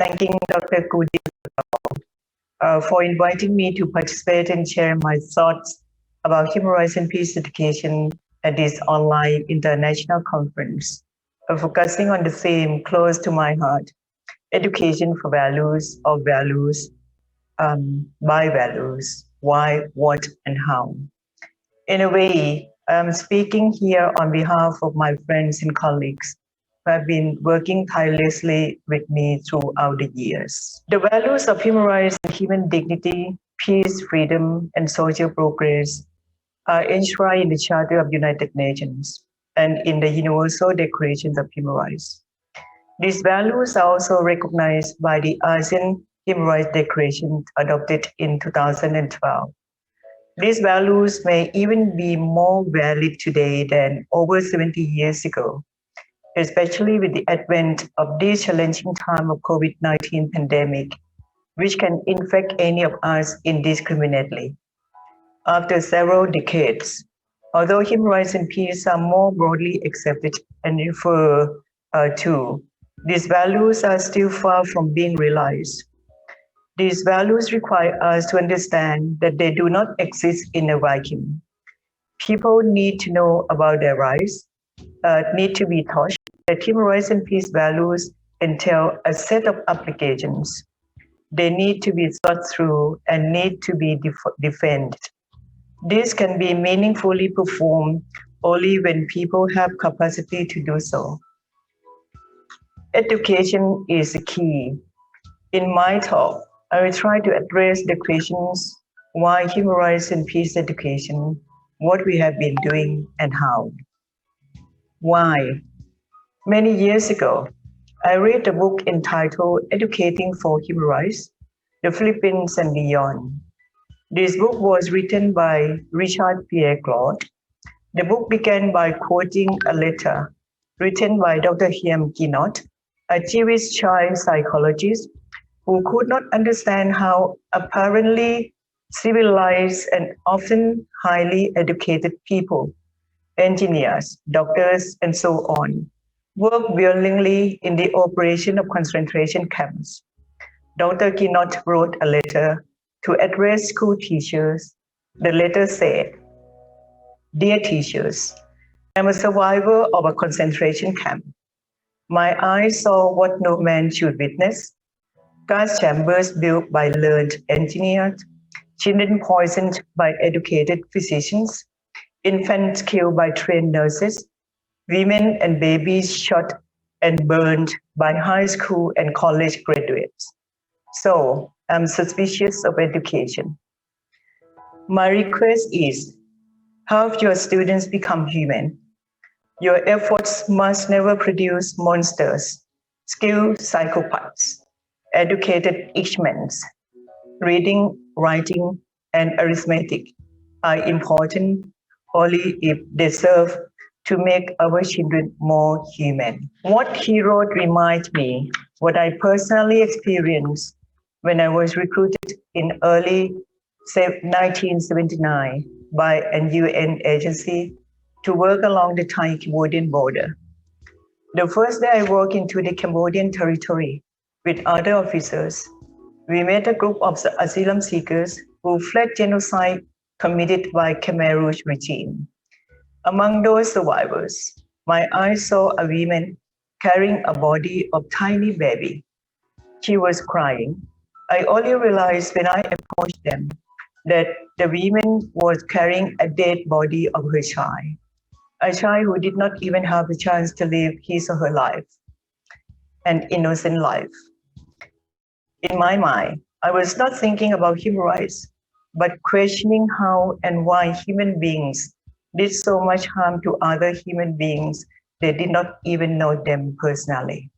thanking Dr. Kudi for inviting me to participate and share my thoughts about human rights and peace education at this online international conference, focusing on the theme close to my heart, education for values, of values, by values, why, what, and how. In a way, I'm speaking here on behalf of my friends and colleagues who have been working tirelessly with me throughout the years. The values of human rights and human dignity, peace, freedom, and social progress are enshrined in the Charter of United Nations and in the Universal Declaration of Human Rights. These values are also recognized by the ASEAN Human Rights Declaration adopted in 2012. These values may even be more valid today than over 70 years ago, especially with the advent of this challenging time of COVID-19 pandemic, which can infect any of us indiscriminately. After several decades, although human rights and peace are more broadly accepted and referred to, these values are still far from being realized. These values require us to understand that they do not exist in a vacuum. People need to know about their rights, need to be taught that human rights and peace values entail a set of obligations. They need to be thought through and need to be defended. This can be meaningfully performed only when people have capacity to do so. Education is the key. In my talk, I will try to address the questions why human rights and peace education, what we have been doing, and how. Why? Many years ago, I read a book entitled Educating for Human Rights, the Philippines and Beyond. This book was written by Richard Pierre Claude. The book began by quoting a letter written by Dr. Hiam Kinot, a Jewish child psychologist who could not understand how apparently civilized and often highly educated people, engineers, doctors, and so on, worked willingly in the operation of concentration camps. Dr. Kinot wrote a letter to address school teachers. The letter said, "Dear teachers, I'm a survivor of a concentration camp. My eyes saw what no man should witness: gas chambers built by learned engineers, children poisoned by educated physicians, infants killed by trained nurses, women and babies shot and burned by high school and college graduates. So I'm suspicious of education. My request is, help your students become human. Your efforts must never produce monsters, skilled psychopaths, educated Ishmans. Reading, writing, and arithmetic are important only if they serve to make our children more human." What he wrote reminds me what I personally experienced when I was recruited in early 1979 by an UN agency to work along the Thai-Cambodian border. The first day I walked into the Cambodian territory with other officers, we met a group of asylum seekers who fled genocide committed by Khmer Rouge regime. Among those survivors, my eyes saw a woman carrying a body of tiny baby. She was crying. I only realized when I approached them that the woman was carrying a dead body of her child, a child who did not even have a chance to live his or her life, an innocent life. In my mind, I was not thinking about human rights, but questioning how and why human beings did so much harm to other human beings they did not even know them personally.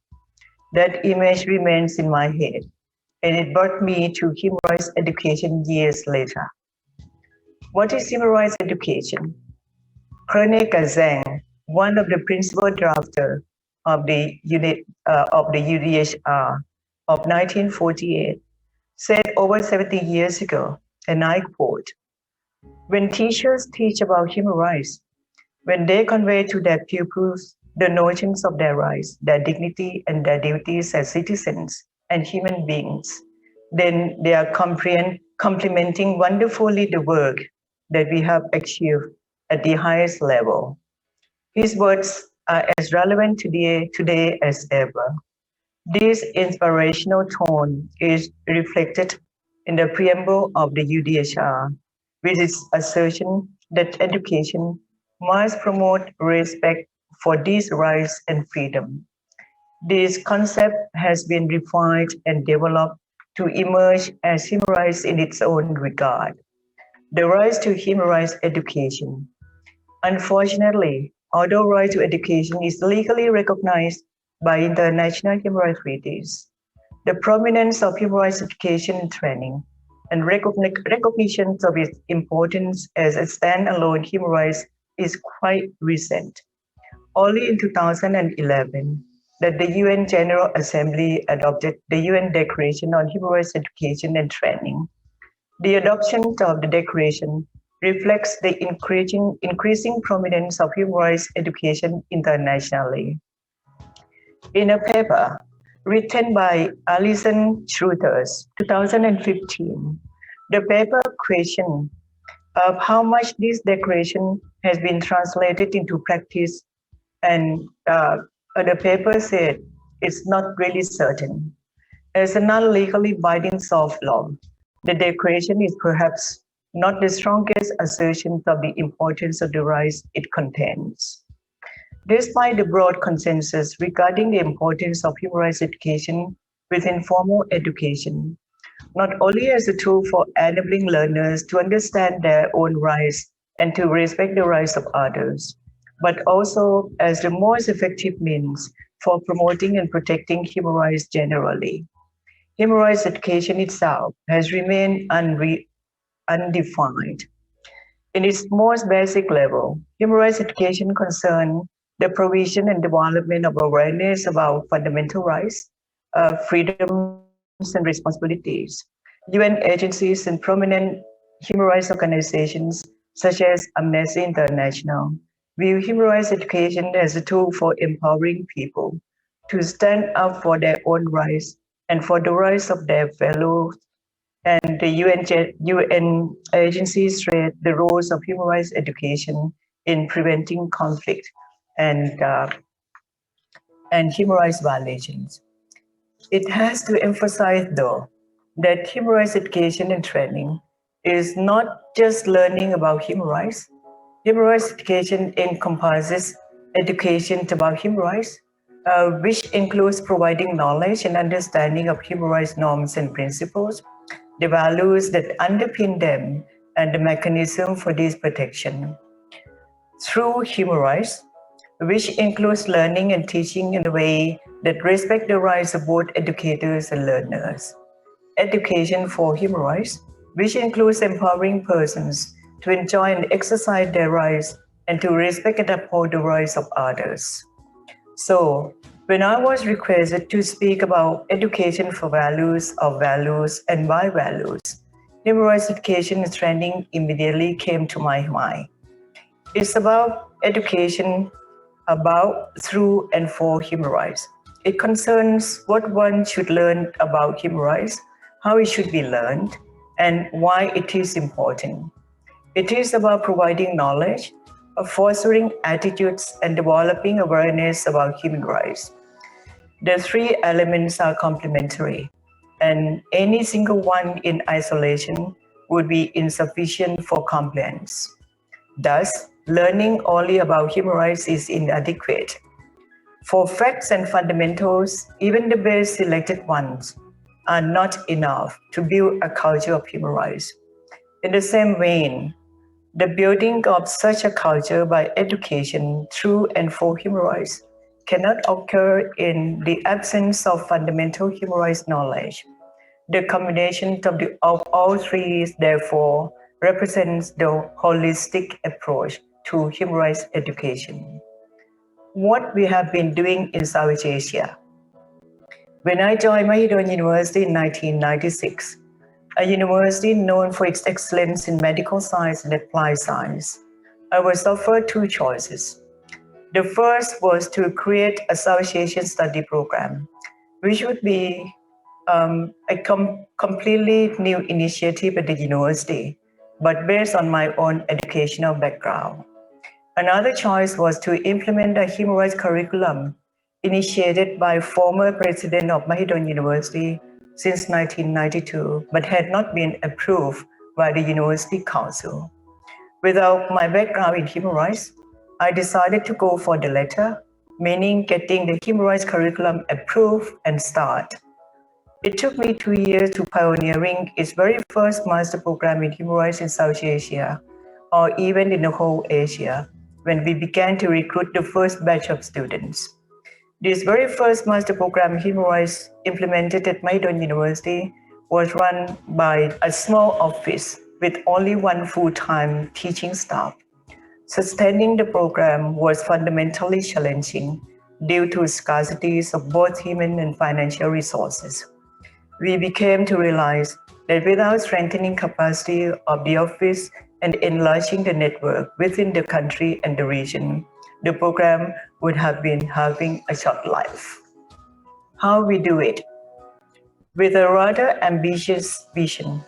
That image remains in my head, and it brought me to human rights education years later. What is human rights education? Rene Kazan, one of the principal drafters of the UDHR of 1948, said over 70 years ago, and I quote, "When teachers teach about human rights, when they convey to their pupils the notions of their rights, their dignity, and their duties as citizens and human beings, then they are complementing wonderfully the work that we have achieved at the highest level. His words are as relevant today as ever. This inspirational tone is reflected in the preamble of the UDHR, with its assertion that education must promote respect for these rights and freedom. This concept has been refined and developed to emerge as human rights in its own regard. The right to human rights education. Unfortunately, although right to education is legally recognized by international human rights treaties, the prominence of human rights education and training and recognition of its importance as a standalone human rights is quite recent. Only in 2011 that the UN General Assembly adopted the UN Declaration on Human Rights Education and Training. The adoption of the Declaration reflects the increasing prominence of human rights education internationally. In a paper written by Alison Schroeters, 2015, the paper questioned of how much this declaration has been translated into practice, and the paper said it's not really certain. As a non-legally binding soft law, the declaration is perhaps not the strongest assertion of the importance of the rights it contains. Despite the broad consensus regarding the importance of human rights education within formal education, not only as a tool for enabling learners to understand their own rights and to respect the rights of others, but also as the most effective means for promoting and protecting human rights generally. Human rights education itself has remained undefined. In its most basic level, human rights education concerns the provision and development of awareness about fundamental rights, freedoms, and responsibilities. UN agencies and prominent human rights organizations, such as Amnesty International, view human rights education as a tool for empowering people to stand up for their own rights and for the rights of their fellow. And the UN agencies stress the roles of human rights education in preventing conflict and, uh, and human rights violations. It has to emphasize, though, that human rights education and training is not just learning about human rights. Human rights education encompasses education about human rights, which includes providing knowledge and understanding of human rights norms and principles, the values that underpin them, and the mechanism for this protection. Through human rights, which includes learning and teaching in a way that respect the rights of both educators and learners. Education for human rights, which includes empowering persons to enjoy and exercise their rights and to respect and uphold the rights of others. So, when I was requested to speak about education for values, of values, and by values, human rights education and training immediately came to my mind. It's about education about, through, and for human rights. It concerns what one should learn about human rights, how it should be learned, and why it is important. It is about providing knowledge, fostering attitudes, and developing awareness about human rights. The three elements are complementary, and any single one in isolation would be insufficient for compliance. Thus, learning only about human rights is inadequate. For facts and fundamentals, even the best selected ones are not enough to build a culture of human rights. In the same vein, the building of such a culture by education through and for human rights cannot occur in the absence of fundamental human rights knowledge. The combination of all three, therefore, represents the holistic approach to human rights education. What we have been doing in Southeast Asia. When I joined Mahidol University in 1996, a university known for its excellence in medical science and applied science, I was offered two choices. The first was to create a Southeast Asian study program, which would be completely new initiative at the university, but based on my own educational background. Another choice was to implement a human rights curriculum initiated by former president of Mahidol University since 1992, but had not been approved by the University Council. Without my background in human rights, I decided to go for the latter, meaning getting the human rights curriculum approved and start. It took me 2 years to pioneering its very first master program in human rights in South Asia, or even in the whole Asia, when we began to recruit the first batch of students. This very first master program in human rights implemented at Mahidol University was run by a small office with only one full-time teaching staff. Sustaining the program was fundamentally challenging due to scarcities of both human and financial resources. We became to realize that without strengthening capacity of the office and enlarging the network within the country and the region, the program would have been having a short life. How we do it? With a rather ambitious vision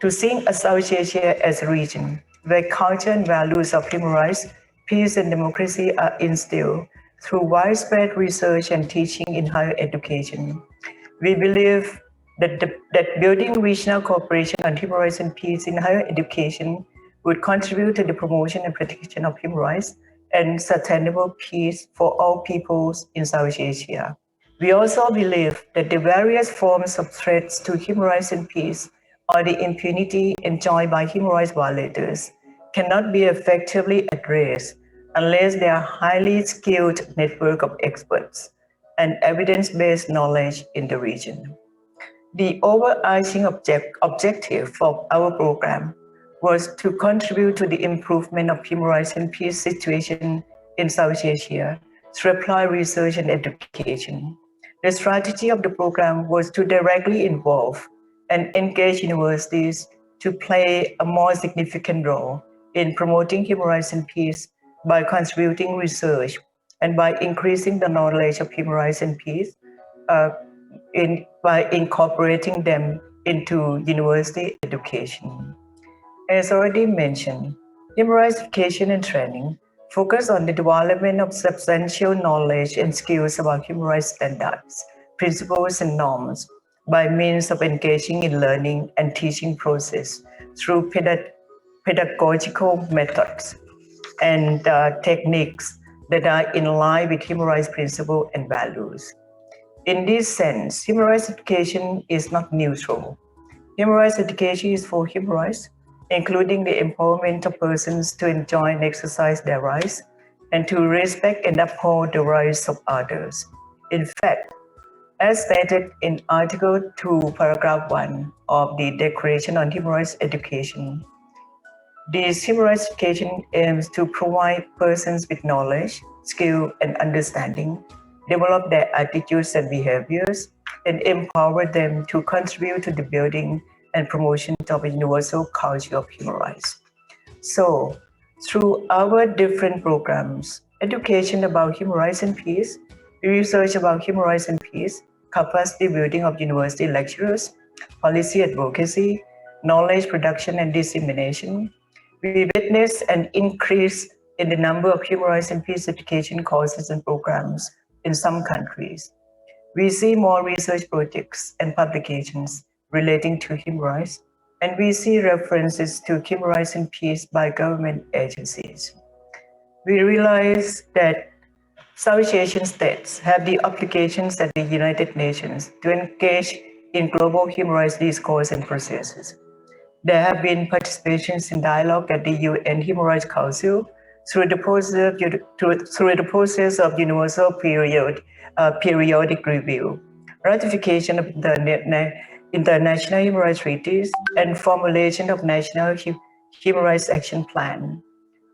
to see South Asia as a region where culture and values of human rights, peace and democracy are instilled through widespread research and teaching in higher education. We believe that building regional cooperation on human rights and peace in higher education would contribute to the promotion and protection of human rights and sustainable peace for all peoples in South Asia. We also believe that the various forms of threats to human rights and peace or the impunity enjoyed by human rights violators cannot be effectively addressed unless there are highly skilled network of experts and evidence-based knowledge in the region. The overarching objective of our program was to contribute to the improvement of human rights and peace situation in South Asia through applied research and education. The strategy of the program was to directly involve and engage universities to play a more significant role in promoting human rights and peace by contributing research and by increasing the knowledge of human rights and peace by incorporating them into university education. As already mentioned, human rights education and training focus on the development of substantial knowledge and skills about human rights standards, principles, and norms by means of engaging in learning and teaching process through pedagogical methods and techniques that are in line with human rights principles and values. In this sense, human rights education is not neutral. Human rights education is for human rights, including the empowerment of persons to enjoy and exercise their rights, and to respect and uphold the rights of others. In fact, as stated in Article 2, Paragraph 1 of the Declaration on Human Rights Education, this human rights education aims to provide persons with knowledge, skill, and understanding, develop their attitudes and behaviors, and empower them to contribute to the building and promotion of a universal culture of human rights. So, through our different programs, education about human rights and peace, research about human rights and peace, capacity building of university lecturers, policy advocacy, knowledge production and dissemination, we witness an increase in the number of human rights and peace education courses and programs in some countries. We see more research projects and publications relating to human rights, and we see references to human rights and peace by government agencies. We realize that South Asian states have the obligations at the United Nations to engage in global human rights discourse and processes. There have been participations in dialogue at the UN Human Rights Council through the process of universal periodic review, ratification of the international human rights treaties, and formulation of national human rights action plan.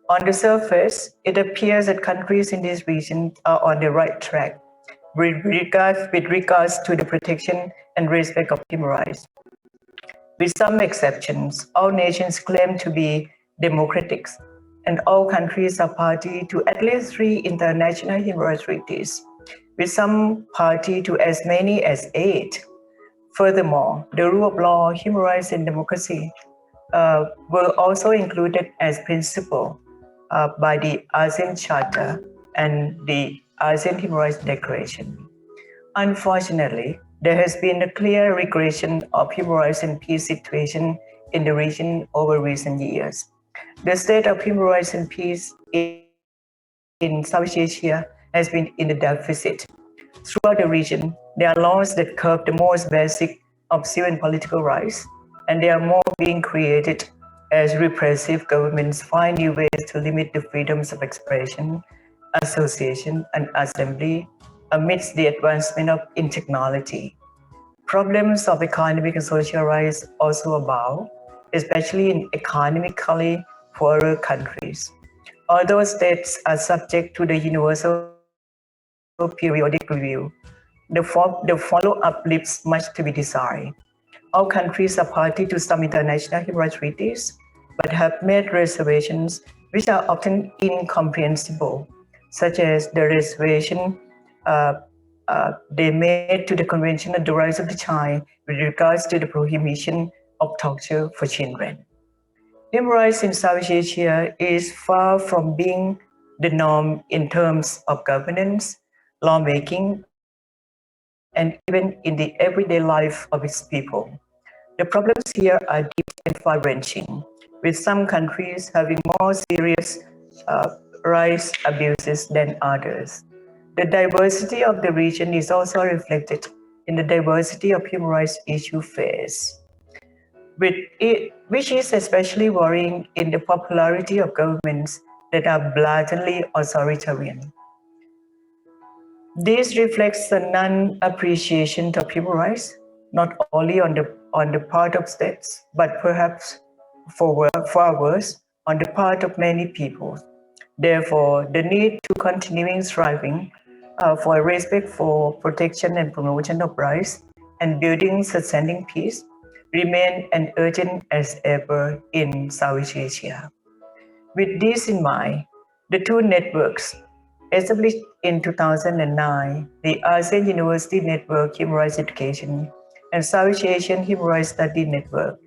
On the surface, it appears that countries in this region are on the right track with regards to the protection and respect of human rights. With some exceptions, all nations claim to be democratic, and all countries are party to at least 3 international human rights treaties, with some party to as many as 8. Furthermore, the rule of law, human rights, and democracy were also included as principle by the ASEAN Charter and the ASEAN Human Rights Declaration. Unfortunately, there has been a clear regression of human rights and peace situation in the region over recent years. The state of human rights and peace in Southeast Asia has been in the deficit. Throughout the region, there are laws that curb the most basic of civil and political rights, and there are more being created as repressive governments find new ways to limit the freedoms of expression, association, and assembly amidst the advancement of in technology. Problems of economic and social rights also abound, especially in economically poorer countries. Although states are subject to the Universal Periodic Review, the follow-up leaves much to be desired. All countries are party to some international human rights treaties, but have made reservations which are often incomprehensible, such as the reservation uh, they made to the Convention on the Rights of the Child with regards to the prohibition of torture for children. Human rights in Southeast Asia is far from being the norm in terms of governance, lawmaking, and even in the everyday life of its people. The problems here are deep and far-reaching, with some countries having more serious uh, rights abuses than others. The diversity of the region is also reflected in the diversity of human rights issues faced, which is especially worrying in the popularity of governments that are blatantly authoritarian. This reflects a non-appreciation of human rights, not only on the part of states, but perhaps far worse, on the part of many people. Therefore, the need to continuing striving for respect for protection and promotion of rights and building sustaining peace remain as urgent as ever in Southeast Asia. With this in mind, the two networks, established in 2009, the ASEAN University Network Human Rights Education and Southeast Asian Human Rights Study Network,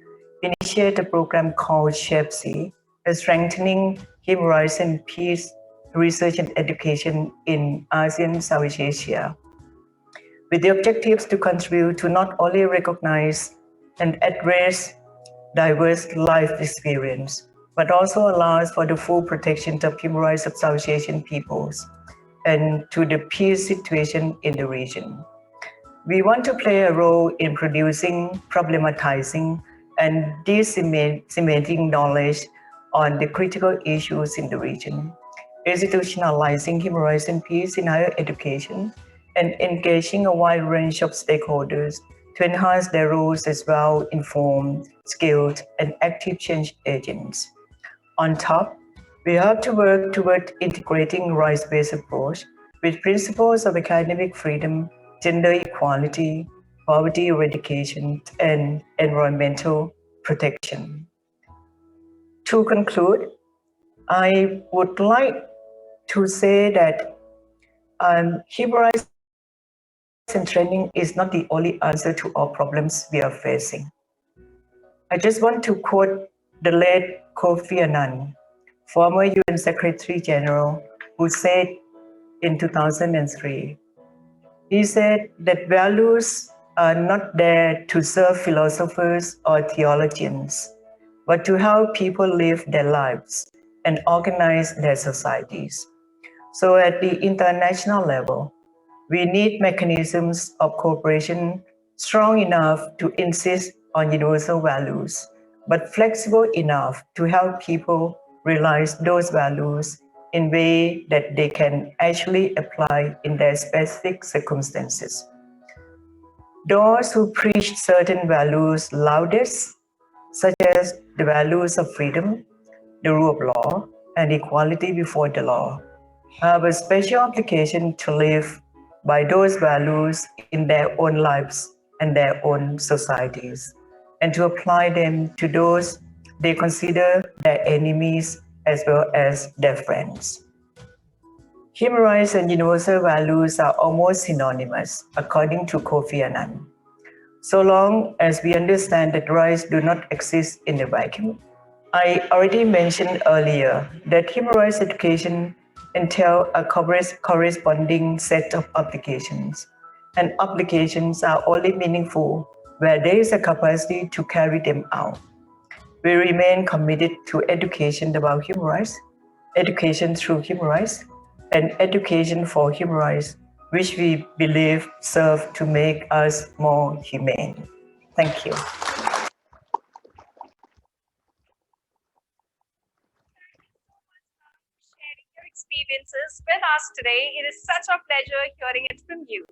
initiated a program called SHAPE, Strengthening Human Rights and Peace Research and Education in ASEAN Southeast Asia, with the objectives to contribute to not only recognize and address diverse life experience, but also allows for the full protection of human rights of South Asian peoples and to the peace situation in the region. We want to play a role in producing, problematizing, and disseminating knowledge on the critical issues in the region, institutionalizing human rights and peace in higher education, and engaging a wide range of stakeholders to enhance their roles as well-informed, skilled, and active change agents. On top, we have to work toward integrating rights-based approach with principles of academic freedom, gender equality, poverty eradication, and environmental protection. To conclude, I would like to say that human rights and training is not the only answer to all problems we are facing. I just want to quote the late Kofi Annan, former UN Secretary General, who said in 2003, he said that values are not there to serve philosophers or theologians, but to help people live their lives and organize their societies. So at the international level, we need mechanisms of cooperation strong enough to insist on universal values, but flexible enough to help people realize those values in a way that they can actually apply in their specific circumstances. Those who preach certain values loudest, such as the values of freedom, the rule of law, and equality before the law, have a special obligation to live by those values in their own lives and their own societies, and to apply them to those they consider their enemies as well as their friends. Human rights and universal values are almost synonymous, according to Kofi Annan. so long as we understand that rights do not exist in a vacuum. I already mentioned earlier that human rights education entails a corresponding set of obligations, and obligations are only meaningful where there is a capacity to carry them out. We remain committed to education about human rights, education through human rights, and education for human rights, which we believe serve to make us more humane. Thank you. Sharing your experiences with us today. It is such a pleasure hearing it from you.